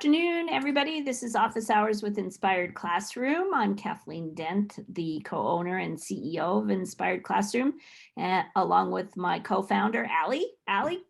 afternoon, everybody. This is Office Hours with Inspired Classroom. I'm Kathleen Dent, the co-owner and CEO of Inspired Classroom, along with my co-founder, Allie. Allie?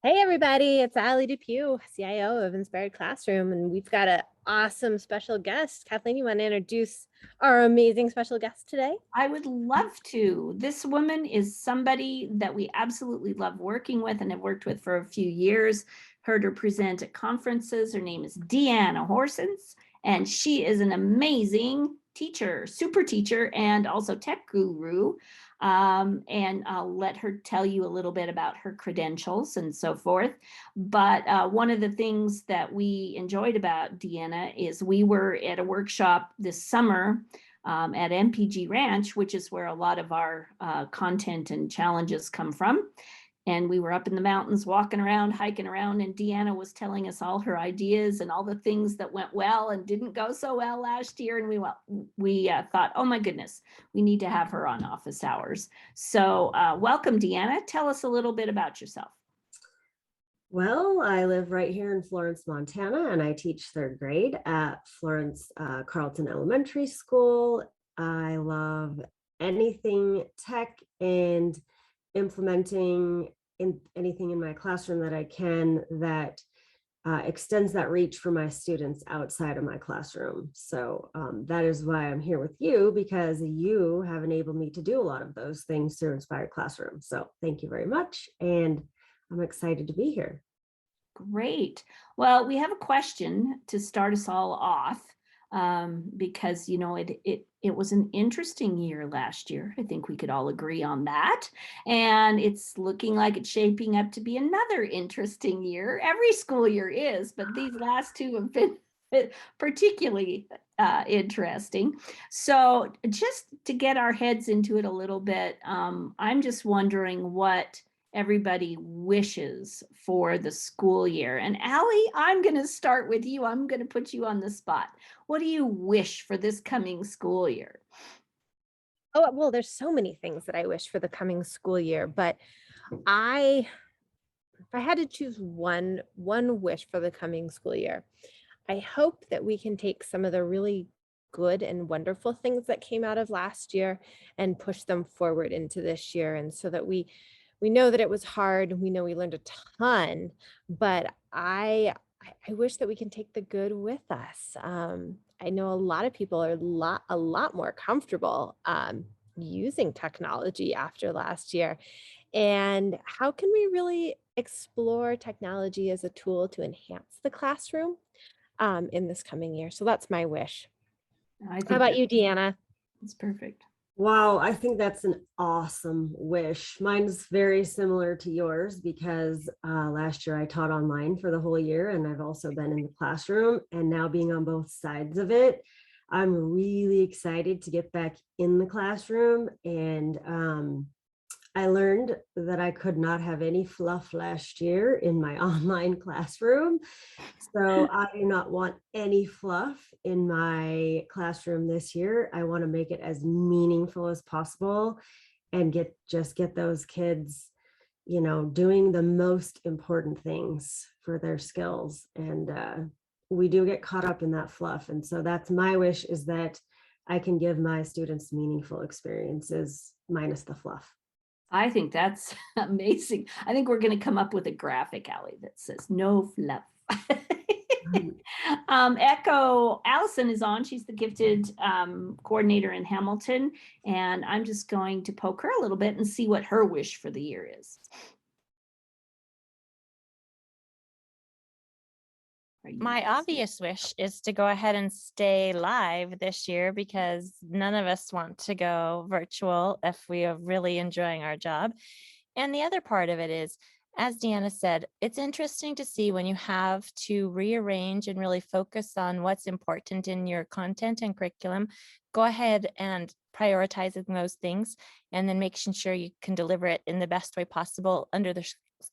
Hey everybody, it's Allie Depew, CIO of Inspired Classroom, and we've got an awesome special guest. Kathleen, you want to introduce our amazing special guest today? I would love to. This woman is somebody that we absolutely love working with and have worked with for a few years. Heard her present at conferences. Her name is Deanna Horsens, and she is an amazing teacher, super teacher, and also tech guru. And I'll let her tell you a little bit about her credentials and so forth. But one of the things that we enjoyed about Deanna is we were at a workshop this summer at MPG Ranch, which is where a lot of our content and challenges come from. And we were up in the mountains, walking around, hiking around, and Deanna was telling us all her ideas and all the things that went well and didn't go so well last year. And we thought, oh my goodness, we need to have her on Office Hours. So welcome, Deanna. Tell us a little bit about yourself. Well, I live right here in Florence, Montana, and I teach third grade at Florence Carlton Elementary School. I love anything tech and implementing anything in my classroom that I can that extends that reach for my students outside of my classroom. So that is why I'm here with you, because you have enabled me to do a lot of those things through Inspired Classroom. So thank you very much. And I'm excited to be here. Great. Well, we have a question to start us all off because, you know, it was an interesting year last year. I think we could all agree on that. And it's looking like it's shaping up to be another interesting year. Every school year is, but these last two have been particularly interesting. So just to get our heads into it a little bit, I'm just wondering what everybody wishes for the school year. And Allie, I'm going to start with you. I'm going to put you on the spot. What do you wish for this coming school year? Oh, well, there's so many things that I wish for the coming school year, but if I had to choose one wish for the coming school year, I hope that we can take some of the really good and wonderful things that came out of last year and push them forward into this year. And so that we know that it was hard. We know we learned a ton, but I wish that we can take the good with us. I know a lot of people are a lot more comfortable using technology after last year. And how can we really explore technology as a tool to enhance the classroom in this coming year? So that's my wish. How about you, Deanna? It's perfect. Wow, I think that's an awesome wish. Mine's very similar to yours because last year I taught online for the whole year, and I've also been in the classroom, and now being on both sides of it, I'm really excited to get back in the classroom. And I learned that I could not have any fluff last year in my online classroom. So I do not want any fluff in my classroom this year. I want to make it as meaningful as possible and get those kids, you know, doing the most important things for their skills. And we do get caught up in that fluff. And so that's my wish, is that I can give my students meaningful experiences minus the fluff. I think that's amazing. I think we're going to come up with a graphic, Allie, that says no fluff. Echo Allison is on. She's the gifted coordinator in Hamilton, and I'm just going to poke her a little bit and see what her wish for the year is. My obvious wish is to go ahead and stay live this year, because none of us want to go virtual if we are really enjoying our job. And the other part of it is, as Deanna said, it's interesting to see when you have to rearrange and really focus on what's important in your content and curriculum. Go ahead and prioritize those things, and then making sure you can deliver it in the best way possible under the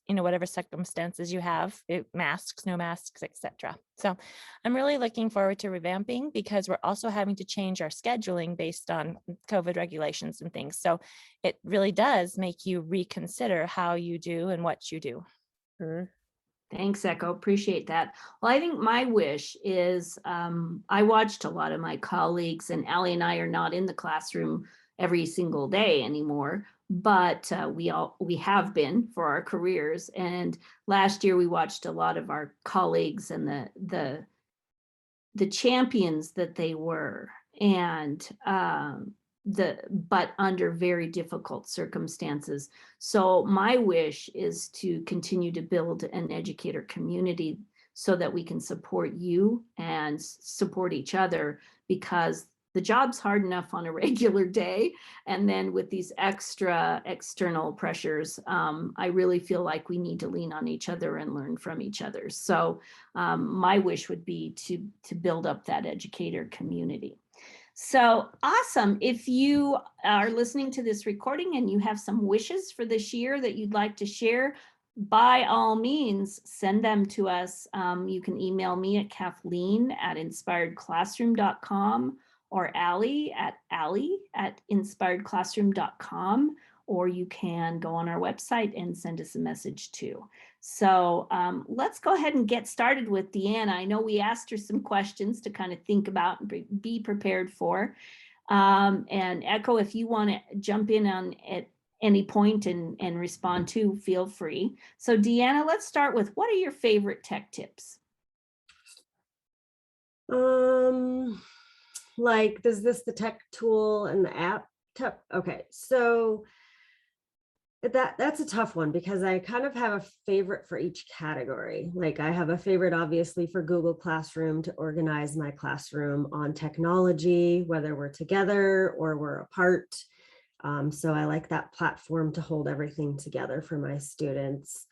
whatever circumstances you have, masks, no masks, etc. So I'm really looking forward to revamping, because we're also having to change our scheduling based on COVID regulations and things. So it really does make you reconsider how you do and what you do. Thanks, Echo. Appreciate that. Well, I think my wish is I watched a lot of my colleagues, and Allie and I are not in the classroom every single day anymore, but we have been for our careers. And last year we watched a lot of our colleagues and the champions that they were, and but under very difficult circumstances. So my wish is to continue to build an educator community so that we can support you and support each other, because the job's hard enough on a regular day. And then with these extra external pressures, I really feel like we need to lean on each other and learn from each other. So my wish would be to build up that educator community. So awesome. If you are listening to this recording and you have some wishes for this year that you'd like to share, by all means, send them to us. You can email me at Kathleen@inspiredclassroom.com or Allie at inspiredclassroom.com, or you can go on our website and send us a message too. So let's go ahead and get started with Deanna. I know we asked her some questions to kind of think about and be prepared for. And Echo, if you want to jump in on at any point and respond to, feel free. So Deanna, let's start with, what are your favorite tech tips? Like, is this the tech tool and the app? Okay, so that's a tough one, because I kind of have a favorite for each category. Like, I have a favorite, obviously, for Google Classroom to organize my classroom on technology, whether we're together or we're apart. So I like that platform to hold everything together for my students.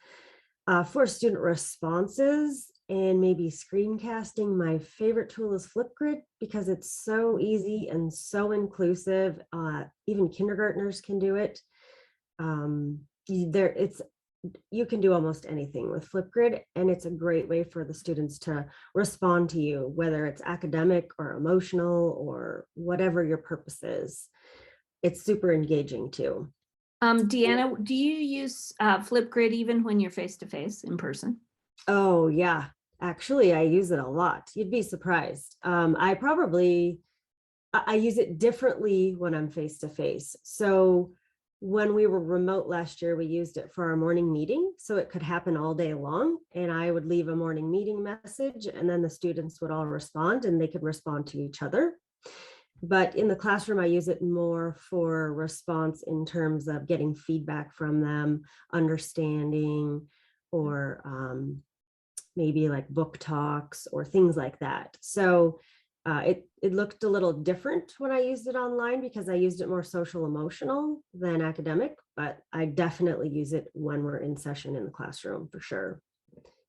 For student responses and maybe screencasting, my favorite tool is Flipgrid, because it's so easy and so inclusive. Even kindergartners can do it. You can do almost anything with Flipgrid, and it's a great way for the students to respond to you, whether it's academic or emotional or whatever your purpose is. It's super engaging too. Deanna, do you use Flipgrid even when you're face-to-face in person? Oh yeah, actually I use it a lot. You'd be surprised. I use it differently when I'm face-to-face. So when we were remote last year, we used it for our morning meeting, so it could happen all day long. And I would leave a morning meeting message, and then the students would all respond, and they could respond to each other. But in the classroom, I use it more for response in terms of getting feedback from them, understanding, or maybe like book talks or things like that. So it looked a little different when I used it online, because I used it more social emotional than academic, but I definitely use it when we're in session in the classroom for sure.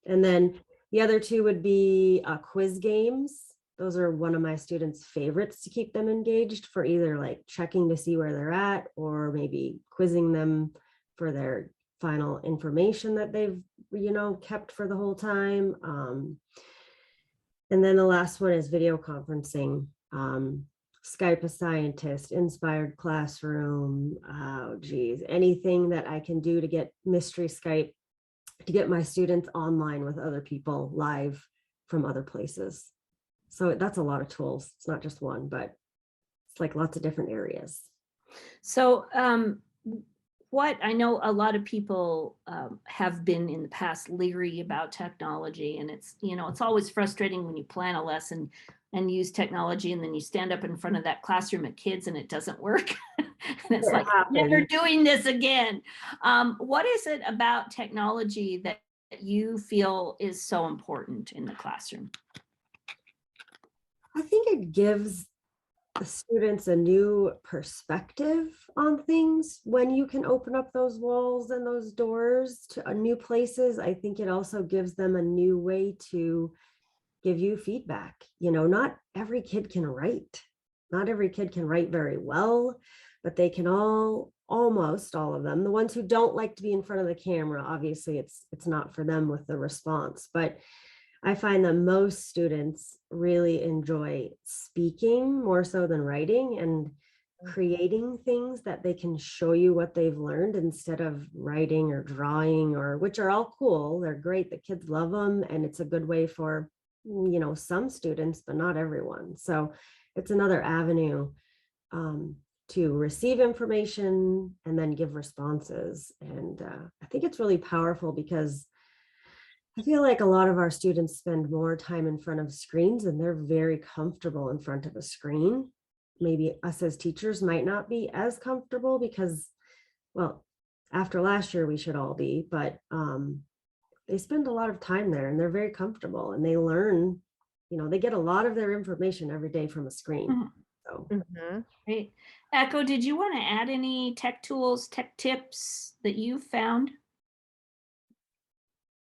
And then the other two would be quiz games. Those are one of my students' favorites to keep them engaged, for either like checking to see where they're at, or maybe quizzing them for their final information that they've, kept for the whole time. And then the last one is video conferencing. Skype a Scientist, Inspired Classroom, anything that I can do to get Mystery Skype, to get my students online with other people live from other places. So that's a lot of tools. It's not just one, but it's like lots of different areas. So what I know, a lot of people have been in the past leery about technology, and it's always frustrating when you plan a lesson and use technology, and then you stand up in front of that classroom of kids and it doesn't work. And it's like, never doing this again. What is it about technology that you feel is so important in the classroom? I think it gives the students a new perspective on things when you can open up those walls and those doors to new places. I think it also gives them a new way to give you feedback. Not every kid can write. Not every kid can write very well, but they can almost all of them. The ones who don't like to be in front of the camera, obviously it's not for them with the response, but I find that most students really enjoy speaking more so than writing. And creating things that they can show you what they've learned instead of writing or drawing, or which are all cool. They're great. The kids love them. And it's a good way for, some students, but not everyone. So it's another avenue to receive information and then give responses. And I think it's really powerful because I feel like a lot of our students spend more time in front of screens and they're very comfortable in front of a screen. Maybe us as teachers might not be as comfortable because, well, after last year we should all be, but they spend a lot of time there and they're very comfortable and they learn, they get a lot of their information every day from a screen. Mhm. So Great. Echo, did you want to add any tech tools, tech tips that you found?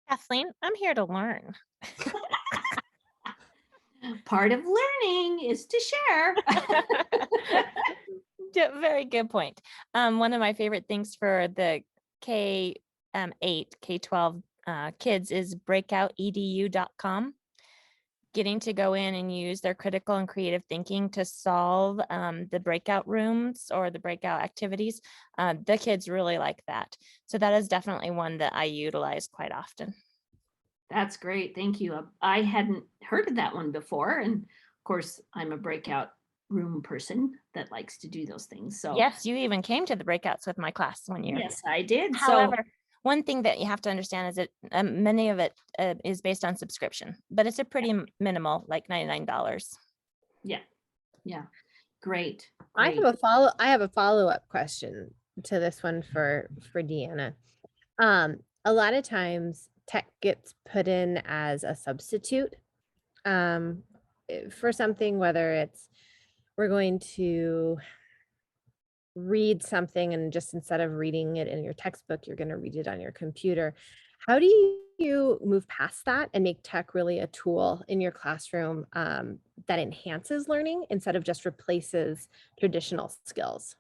Kathleen, I'm here to learn. Part of learning is to share. Yeah, very good point. One of my favorite things for the K8, K12 kids is breakoutedu.com. Getting to go in and use their critical and creative thinking to solve the breakout rooms or the breakout activities. The kids really like that. So that is definitely one that I utilize quite often. That's great. Thank you. I hadn't heard of that one before. And of course, I'm a breakout room person that likes to do those things. So Yes, you even came to the breakouts with my class one year. yes, I did. However, one thing that you have to understand is that many of it is based on subscription, but it's a pretty minimal, like $99. Yeah. Great. I have a follow-up question to this one for Deanna. A lot of times tech gets put in as a substitute for something, whether it's we're going to read something and just instead of reading it in your textbook, you're going to read it on your computer. How do you move past that and make tech really a tool in your classroom that enhances learning instead of just replaces traditional skills?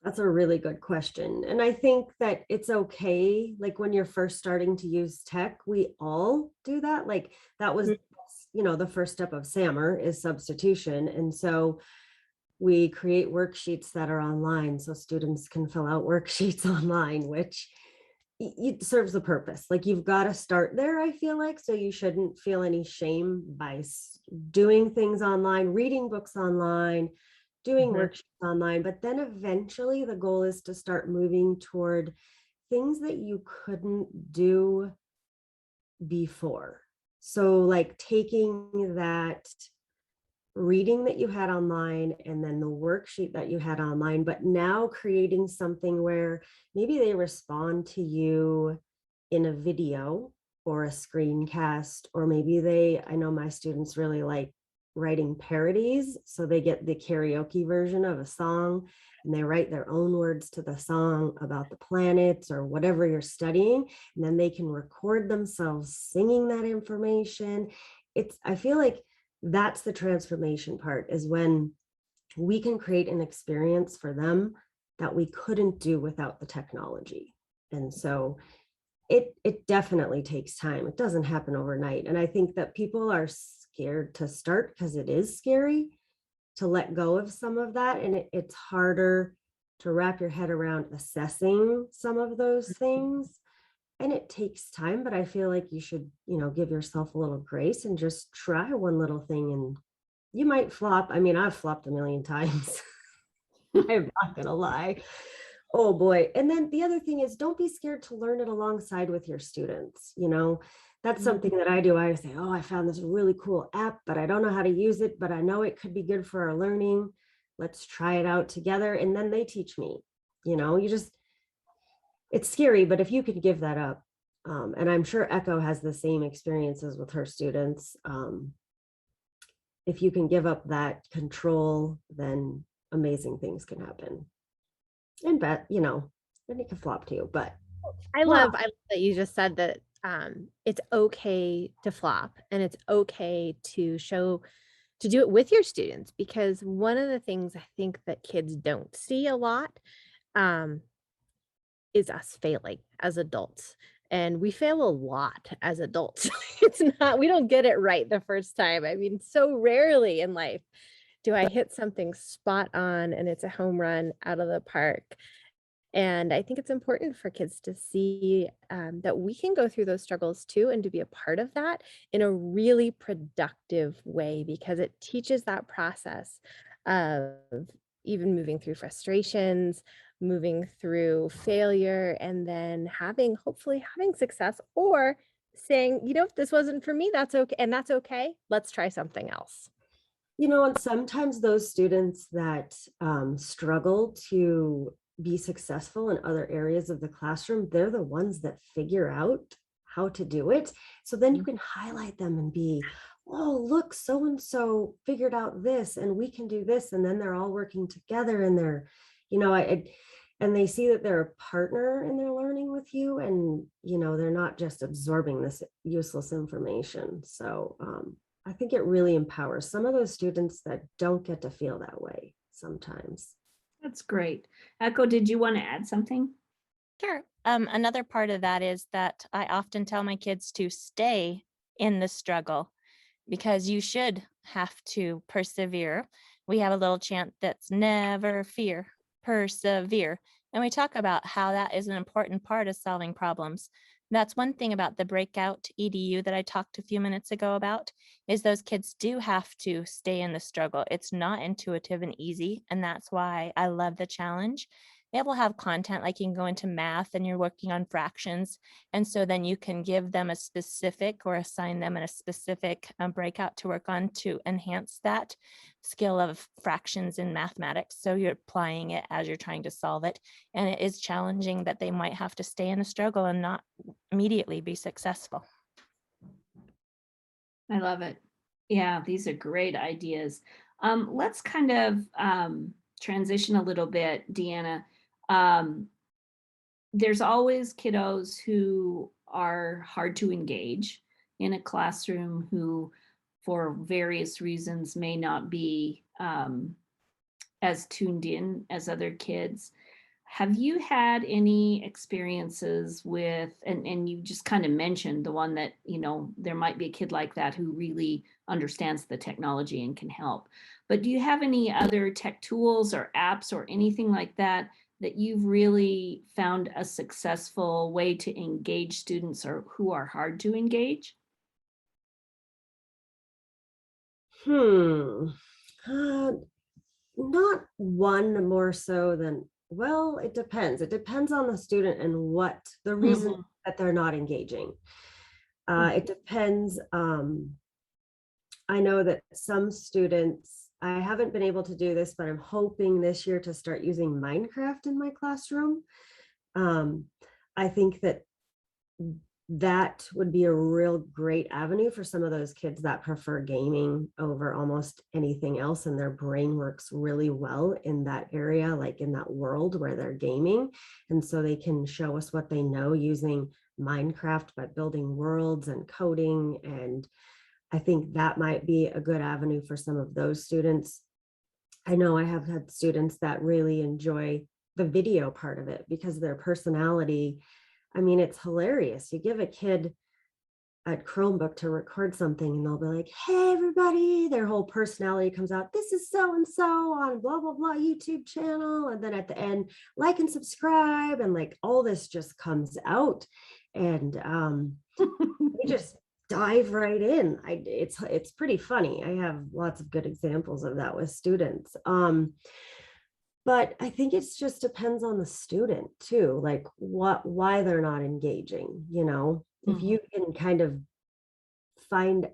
that's a really good question. And I think that it's okay. Like when you're first starting to use tech, we all do that. Like that was, the first step of SAMR is substitution. And so we create worksheets that are online so students can fill out worksheets online, which it serves a purpose. Like you've got to start there, I feel like, so you shouldn't feel any shame by doing things online, reading books online, doing worksheets online. But then eventually the goal is to start moving toward things that you couldn't do before. So like taking that reading that you had online and then the worksheet that you had online, but now creating something where maybe they respond to you in a video or a screencast, or maybe I know my students really like writing parodies. So they get the karaoke version of a song and they write their own words to the song about the planets or whatever you're studying. And then they can record themselves singing that information. I feel like that's the transformation part, is when we can create an experience for them that we couldn't do without the technology. And so it definitely takes time. It doesn't happen overnight. And I think that people are scared to start because it is scary to let go of some of that. And it's harder to wrap your head around assessing some of those things. And it takes time, but I feel like you should, give yourself a little grace and just try one little thing, and you might flop. I mean, I've flopped a million times. I'm not gonna lie. Oh boy. And then the other thing is, don't be scared to learn it alongside with your students. That's something that I do. I say, oh, I found this really cool app, but I don't know how to use it, but I know it could be good for our learning. Let's try it out together. And then they teach me, it's scary, but if you could give that up, and I'm sure Echo has the same experiences with her students, if you can give up that control, then amazing things can happen. And then it can flop too, but. I love that you just said that it's okay to flop and it's okay to do it with your students, because one of the things I think that kids don't see a lot is us failing as adults. And we fail a lot as adults. We don't get it right the first time. I mean, so rarely in life Do I hit something spot on and it's a home run out of the park? And I think it's important for kids to see that we can go through those struggles too, and to be a part of that in a really productive way, because it teaches that process of even moving through frustrations, moving through failure, and then hopefully having success, or saying, if this wasn't for me, that's okay. And that's okay. Let's try something else. And sometimes those students that struggle to be successful in other areas of the classroom, they're the ones that figure out how to do it. So then you can highlight them and be, oh, look, so-and-so figured out this, and we can do this. And then they're all working together, and and they see that they're a partner in their learning with you, and, they're not just absorbing this useless information. So I think it really empowers some of those students that don't get to feel that way sometimes. That's great. Echo, did you want to add something? Sure. Another part of that is that I often tell my kids to stay in the struggle, because you should have to persevere. We have a little chant that's never fear, persevere. And we talk about how that is an important part of solving problems. That's one thing about the breakout EDU that I talked a few minutes ago about, is those kids do have to stay in the struggle. It's not intuitive and easy. And that's why I love the challenge. It will have content like you can go into math and you're working on fractions. And so then you can give them a specific, or assign them in a specific breakout to work on to enhance that skill of fractions in mathematics. So you're applying it as you're trying to solve it. And it is challenging that they might have to stay in the struggle and not immediately be successful. I love it. Yeah, these are great ideas. Let's kind of transition a little bit, Deanna. There's always kiddos who are hard to engage in a classroom, who for various reasons may not be as tuned in as other kids. Have you had any experiences with, and you just kind of mentioned the one that, there might be a kid like that who really understands the technology and can help. But do you have any other tech tools or apps or anything like that that you've really found a successful way to engage students or who are hard to engage? Not one more so than, well, it depends. It depends on the student and what the reason that they're not engaging. It depends. I know that some students, I haven't been able to do this, but I'm hoping this year to start using Minecraft in my classroom. I think that would be a real great avenue for some of those kids that prefer gaming over almost anything else, and their brain works really well in that area, like in that world where they're gaming. And so they can show us what they know using Minecraft by building worlds and coding. And I think that might be a good avenue for some of those students. I know I have had students that really enjoy the video part of it because their personality, I mean, it's hilarious. You give a kid a Chromebook to record something and they'll be like, hey, everybody, their whole personality comes out. This is so-and-so on blah, blah, blah YouTube channel. And then at the end, like and subscribe. And like all this just comes out. And we just dive right in. It's pretty funny. I have lots of good examples of that with students. But I think it's just depends on the student too, like why they're not engaging, if you can kind of find,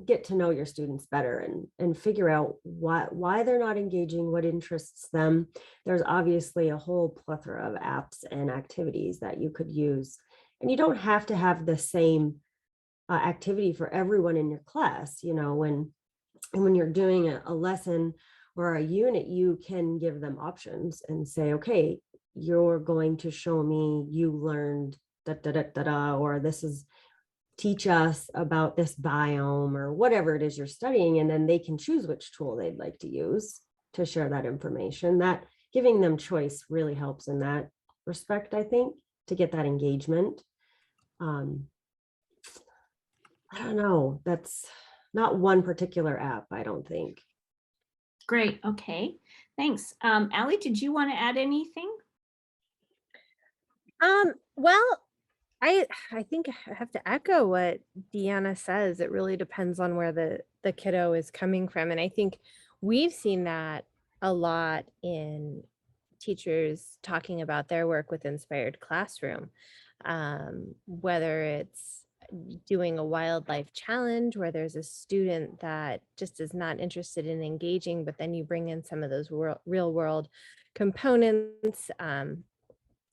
get to know your students better and figure out why they're not engaging, what interests them. There's obviously a whole plethora of apps and activities that you could use. And you don't have to have the same activity for everyone in your class, when you're doing a lesson or a unit, you can give them options and say, okay, you're going to show me you learned da da da da da, or this is teach us about this biome or whatever it is you're studying. And then they can choose which tool they'd like to use to share that information. That giving them choice really helps in that respect, I think, to get that engagement. I don't know. That's not one particular app, I don't think. Great. Okay. Thanks. Allie, did you want to add anything? Well, I think I have to echo what Deanna says. It really depends on where the kiddo is coming from. And I think we've seen that a lot in teachers talking about their work with Inspired Classroom. Whether it's doing a wildlife challenge where there's a student that just is not interested in engaging, but then you bring in some of those real world components.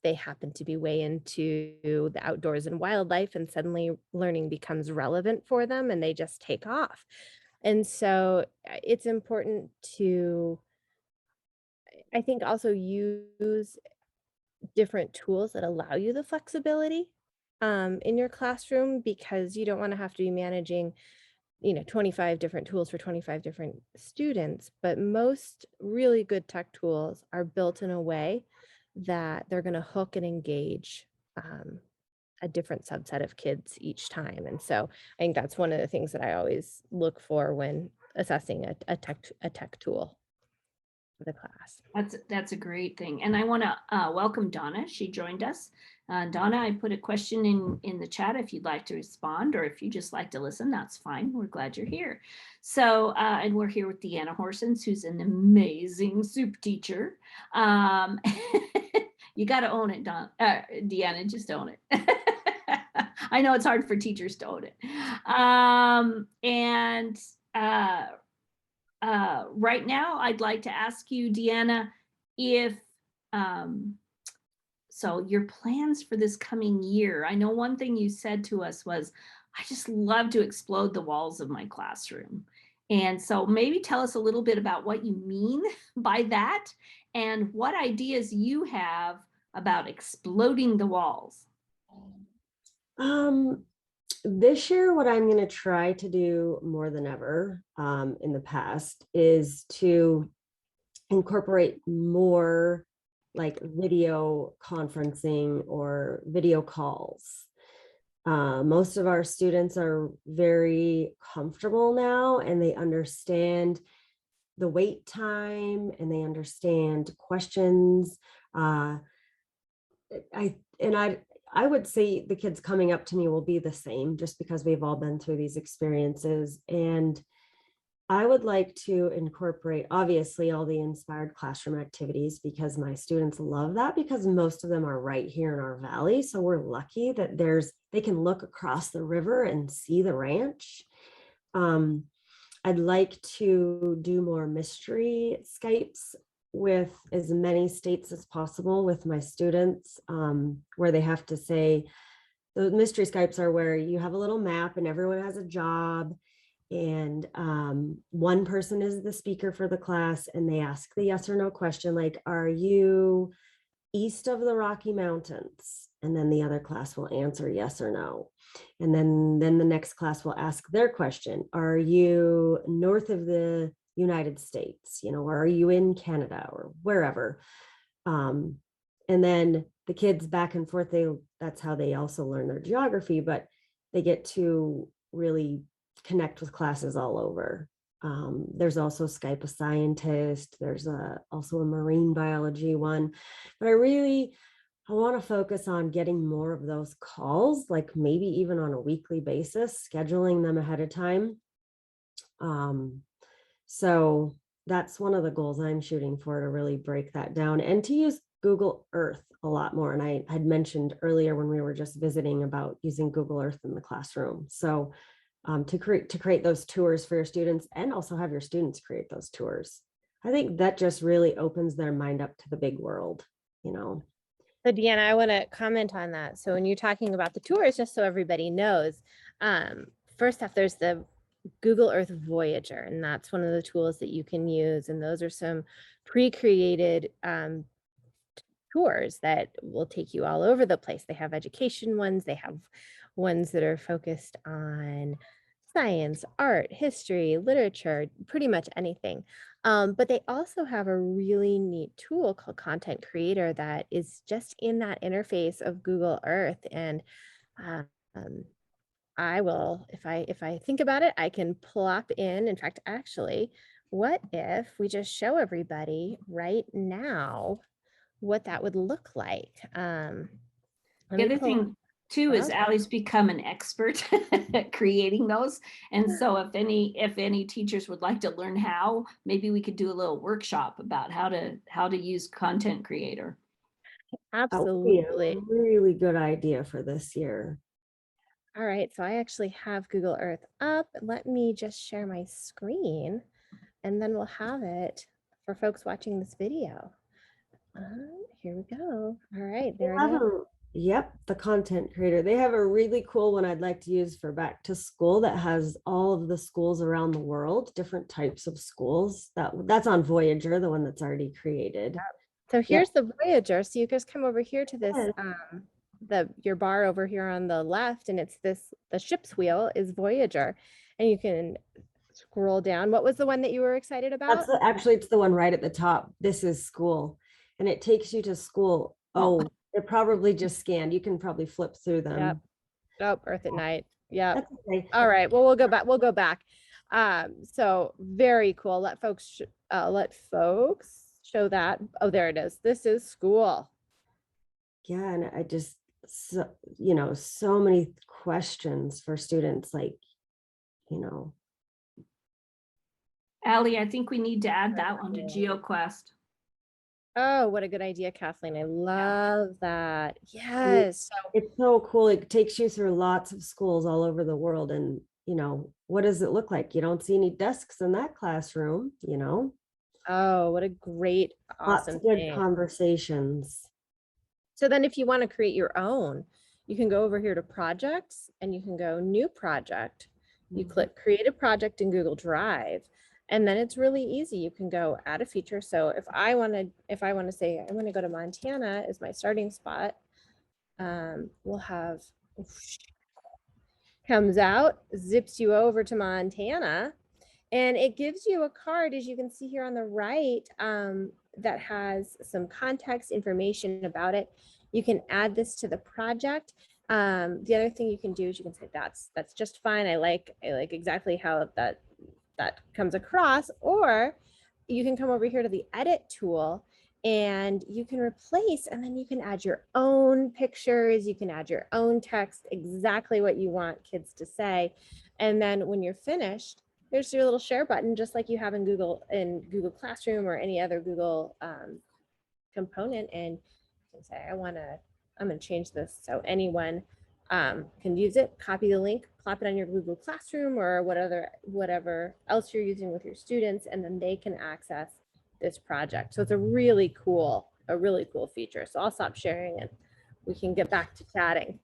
They happen to be way into the outdoors and wildlife, and suddenly learning becomes relevant for them and they just take off. And so it's important to, I think, also use different tools that allow you the flexibility in your classroom, because you don't want to have to be managing 25 different tools for 25 different students. But most really good tech tools are built in a way that they're going to hook and engage a different subset of kids each time. And so I think that's one of the things that I always look for when assessing a tech tool for the class. That's a great thing. And I want to welcome Donna. She joined us. Donna, I put a question in the chat if you'd like to respond, or if you just like to listen, that's fine. We're glad you're here. So, and we're here with Deanna Horsens, who's an amazing soup teacher. You got to own it, Deanna, just own it. I know it's hard for teachers to own it. Right now, I'd like to ask you, Deanna, if so your plans for this coming year. I know one thing you said to us was, I just love to explode the walls of my classroom. And so maybe tell us a little bit about what you mean by that and what ideas you have about exploding the walls. This year, what I'm going to try to do more than ever in the past is to incorporate more like video conferencing or video calls. Most of our students are very comfortable now, and they understand the wait time and they understand questions. I would say the kids coming up to me will be the same, just because we've all been through these experiences. And I would like to incorporate, obviously, all the inspired classroom activities, because my students love that, because most of them are right here in our valley. So we're lucky that they can look across the river and see the ranch. I'd like to do more mystery Skypes with as many states as possible with my students, where they have to say, the mystery Skypes are where you have a little map and everyone has a job, and one person is the speaker for the class, and they ask the yes or no question, like, are you east of the Rocky Mountains? And then the other class will answer yes or no. And then the next class will ask their question, are you north of the United States, or are you in Canada or wherever? And then the kids back and forth, that's how they also learn their geography, but they get to really connect with classes all over. There's also Skype a scientist, there's also a marine biology one, but I want to focus on getting more of those calls, like maybe even on a weekly basis, scheduling them ahead of time. So that's one of the goals I'm shooting for, to really break that down and to use Google Earth a lot more. And I had mentioned earlier when we were just visiting about using Google Earth in the classroom. So to create those tours for your students, and also have your students create those tours. I think that just really opens their mind up to the big world, So Deanna, I want to comment on that. So when you're talking about the tours, just so everybody knows, first off, there's the Google Earth Voyager, and that's one of the tools that you can use. And those are some pre-created tours that will take you all over the place. They have education ones, they have ones that are focused on science, art, history, literature, pretty much anything. But they also have a really neat tool called Content Creator that is just in that interface of Google Earth. And I will, if I think about it, I can plop in fact, actually, what if we just show everybody right now what that would look like? Let The me other pull up thing too is browser. Allie's become an expert at creating those. And so if any teachers would like to learn how, maybe we could do a little workshop about how to use Content Creator. That would be a Absolutely. really good idea for this year. All right, so I actually have Google Earth up. Let me just share my screen and then we'll have it for folks watching this video. Here we go. All right, They there it have is. yep, the Content Creator. They have a really cool one I'd like to use for back to school that has all of the schools around the world, different types of schools. That's on Voyager, the one that's already created. So Yep. here's the Voyager. So you just come over here to this, Yes. your bar over here on the left, and it's this, the ship's wheel is Voyager. And you can scroll down. What was the one that you were excited about? Actually, it's the one right at the top. This is school. And it takes you to school. Oh. Oh, it probably just scanned. You can probably flip through them. Yep. Oh, Earth at Night. Yeah. That's okay. All right. Well, we'll go back. We'll go back. So very cool. Let folks show that. Oh, there it is. This is school. Yeah, and I just, so, so many questions for students, like, you know, Allie, I think we need to add that one to GeoQuest. Oh, what a good idea, Kathleen. I love that. Yes. So it's so cool. It takes you through lots of schools all over the world. And, what does it look like? You don't see any desks in that classroom, oh, what a great, lots awesome of good thing. conversations. So then if you want to create your own, you can go over here to projects and you can go new project. You click create a project in Google Drive, and then it's really easy. You can go add a feature. So if I want to say I want to go to Montana as my starting spot, we'll have comes out, zips you over to Montana, and it gives you a card, as you can see here on the right, that has some context information about it. You can add this to the project. The other thing you can do is you can say that's just fine. I like exactly how that comes across. Or you can come over here to the edit tool and you can replace, and then you can add your own pictures. You can add your own text, exactly what you want kids to say. And then when you're finished, there's your little share button, just like you have in Google Classroom or any other Google component. And you can say, I'm going to change this so anyone can use it, copy the link, plop it on your Google Classroom or whatever else you're using with your students, and then they can access this project. So it's a really cool feature. So I'll stop sharing and we can get back to chatting.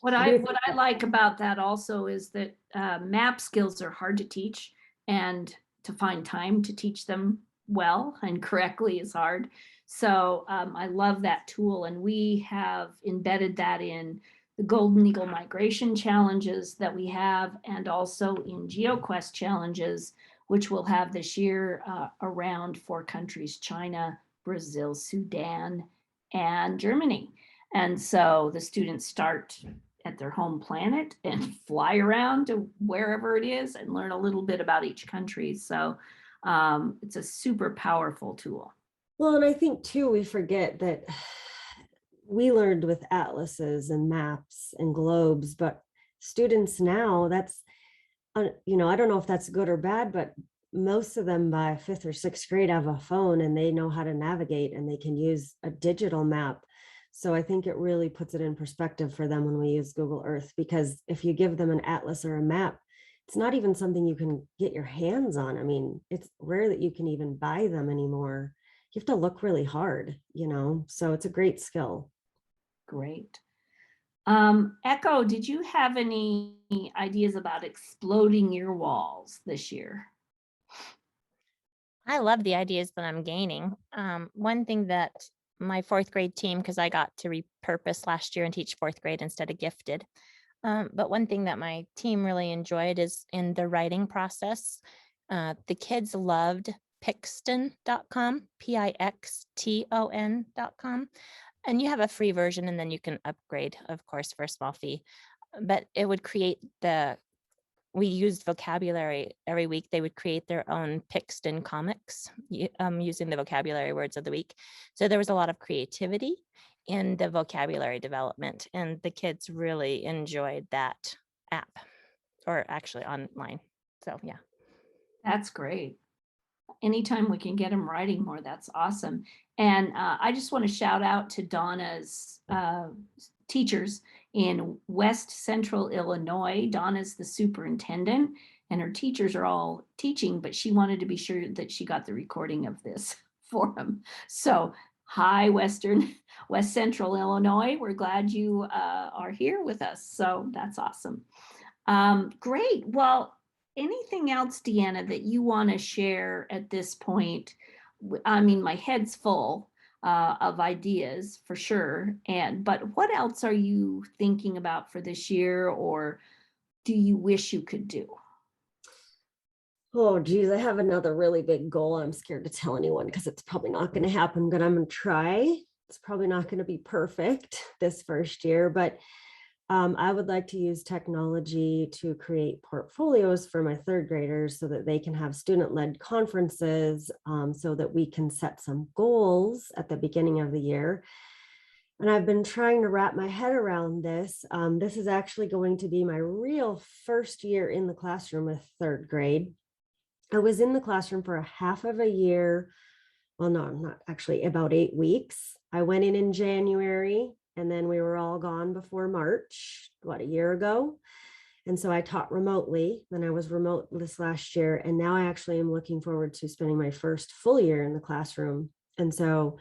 What I like about that also is that map skills are hard to teach, and to find time to teach them well and correctly is hard. So I love that tool, and we have embedded that in the Golden Eagle Migration challenges that we have, and also in GeoQuest challenges, which we'll have this year around 4 countries: China, Brazil, Sudan, and Germany. And so the students start at their home planet and fly around to wherever it is and learn a little bit about each country. So it's a super powerful tool. Well, and I think too, we forget that we learned with atlases and maps and globes, but students now, that's, I don't know if that's good or bad, but most of them by 5th or 6th grade have a phone and they know how to navigate and they can use a digital map. So I think it really puts it in perspective for them when we use Google Earth, because if you give them an atlas or a map, it's not even something you can get your hands on. I mean, it's rare that you can even buy them anymore. You have to look really hard, so it's a great skill. Great. Echo, did you have any ideas about exploding your walls this year? I love the ideas that I'm gaining. One thing that my 4th grade team, because I got to repurpose last year and teach 4th grade instead of gifted. But one thing that my team really enjoyed is in the writing process. The kids loved Pixton.com, Pixton.com. And you have a free version and then you can upgrade, of course, for a small fee. But it would create the we used vocabulary every week. They would create their own Pixton comics using the vocabulary words of the week. So there was a lot of creativity in the vocabulary development, and the kids really enjoyed that app, or actually online. So yeah. That's great. Anytime we can get them writing more, that's awesome. And I just want to shout out to Donna's teachers in West Central Illinois. Donna's the superintendent, and her teachers are all teaching, but she wanted to be sure that she got the recording of this for them. So hi, West Central Illinois. We're glad you are here with us. So that's awesome. Great. Well, anything else, Deanna, that you want to share at this point? I mean, my head's full of ideas for sure. But what else are you thinking about for this year, or do you wish you could do? Oh, geez, I have another really big goal. I'm scared to tell anyone because it's probably not going to happen, but I'm going to try. It's probably not going to be perfect this first year, but I would like to use technology to create portfolios for my third graders so that they can have student-led conferences, so that we can set some goals at the beginning of the year. And I've been trying to wrap my head around this. This is actually going to be my real first year in the classroom with third grade. I was in the classroom for a half of a year. Well, no, not actually, about 8 weeks. I went in January, and then we were all gone before March, a year ago. And so I taught remotely. Then I was remote this last year. And now I actually am looking forward to spending my first full year in the classroom. And so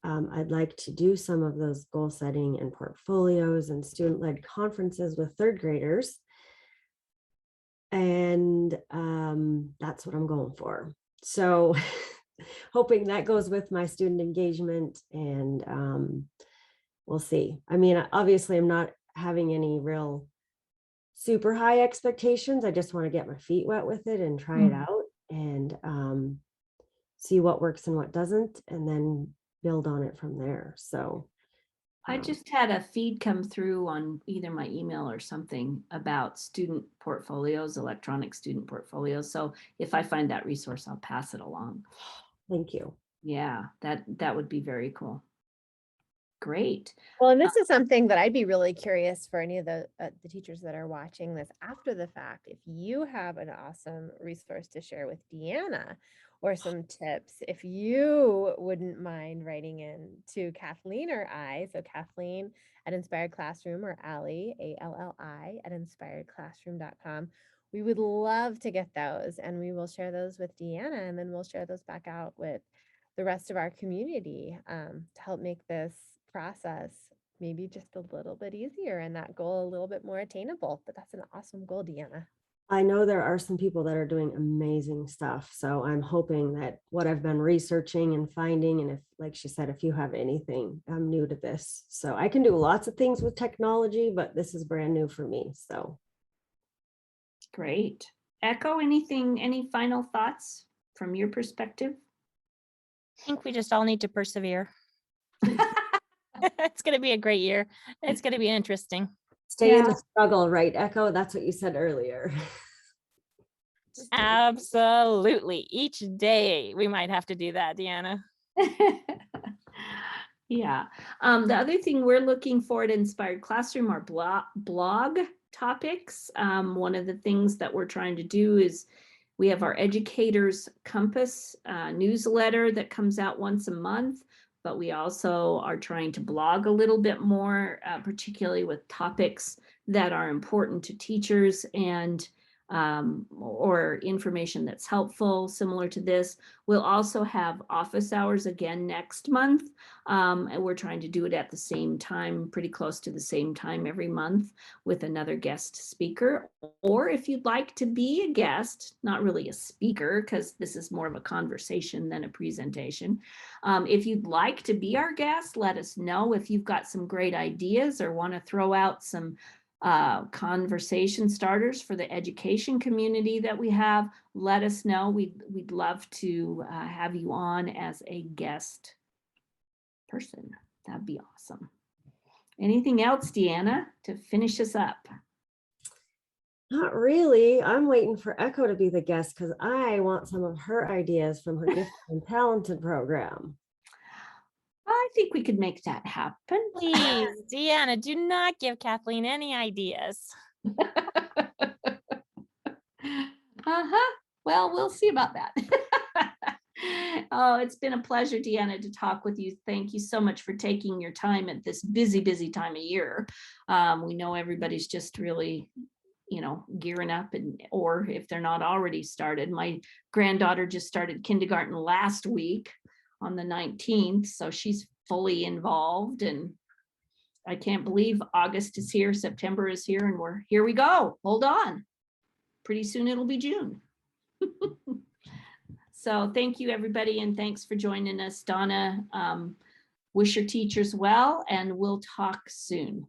I'd like to do some of those goal setting and portfolios and student-led conferences with third graders. And that's what I'm going for. So hoping that goes with my student engagement, and we'll see. I mean, obviously I'm not having any real super high expectations. I just want to get my feet wet with it and try it out, and see what works and what doesn't, and then build on it from there. So I just had a feed come through on either my email or something about student portfolios, electronic student portfolios. So if I find that resource, I'll pass it along. thank you. Yeah, that would be very cool. Great. Well, and this is something that I'd be really curious for any of the teachers that are watching this after the fact. If you have an awesome resource to share with Deanna, or some tips, if you wouldn't mind writing in to Kathleen or I, so Kathleen at Inspired Classroom, or Allie, ALLI, at inspiredclassroom.com. We would love to get those, and we will share those with Deanna, and then we'll share those back out with the rest of our community, to help make this process maybe just a little bit easier and that goal a little bit more attainable. But that's an awesome goal, Deanna. I know there are some people that are doing amazing stuff. So I'm hoping that what I've been researching and finding, and if, like she said, if you have anything, I'm new to this. So I can do lots of things with technology, but this is brand new for me. So Great. Echo, anything, any final thoughts from your perspective? I think we just all need to persevere. It's going to be a great year. It's going to be interesting. stay in the struggle, right, Echo? That's what you said earlier. Absolutely. Each day we might have to do that, Deanna. Yeah. The other thing we're looking for at Inspired Classroom are blog topics. One of the things that we're trying to do is we have our Educators Compass newsletter that comes out once a month, but we also are trying to blog a little bit more, particularly with topics that are important to teachers and or information that's helpful, similar to this. We'll also have office hours again next month, and we're trying to do it at the same time, pretty close to the same time every month, with another guest speaker. Or if you'd like to be a guest, not really a speaker, because this is more of a conversation than a presentation. If you'd like to be our guest, let us know. If you've got some great ideas or want to throw out some conversation starters for the education community that we have, let us know. We'd love to have you on as a guest person. That'd be awesome. Anything else, Deanna, to finish us up? Not really. I'm waiting for Echo to be the guest because I want some of her ideas from her Gifted and Talented program. I think we could make that happen. Please, Deanna, do not give Kathleen any ideas. Uh-huh. Well, we'll see about that. Oh, it's been a pleasure, Deanna, to talk with you. Thank you so much for taking your time at this busy, busy time of year. We know everybody's just really, gearing up, and or if they're not already started. My granddaughter just started kindergarten last week on the 19th, so she's fully involved, and I can't believe August is here, September is here, and here we go. Hold on. Pretty soon it'll be June. So thank you, everybody, and thanks for joining us. Donna, wish your teachers well, and we'll talk soon.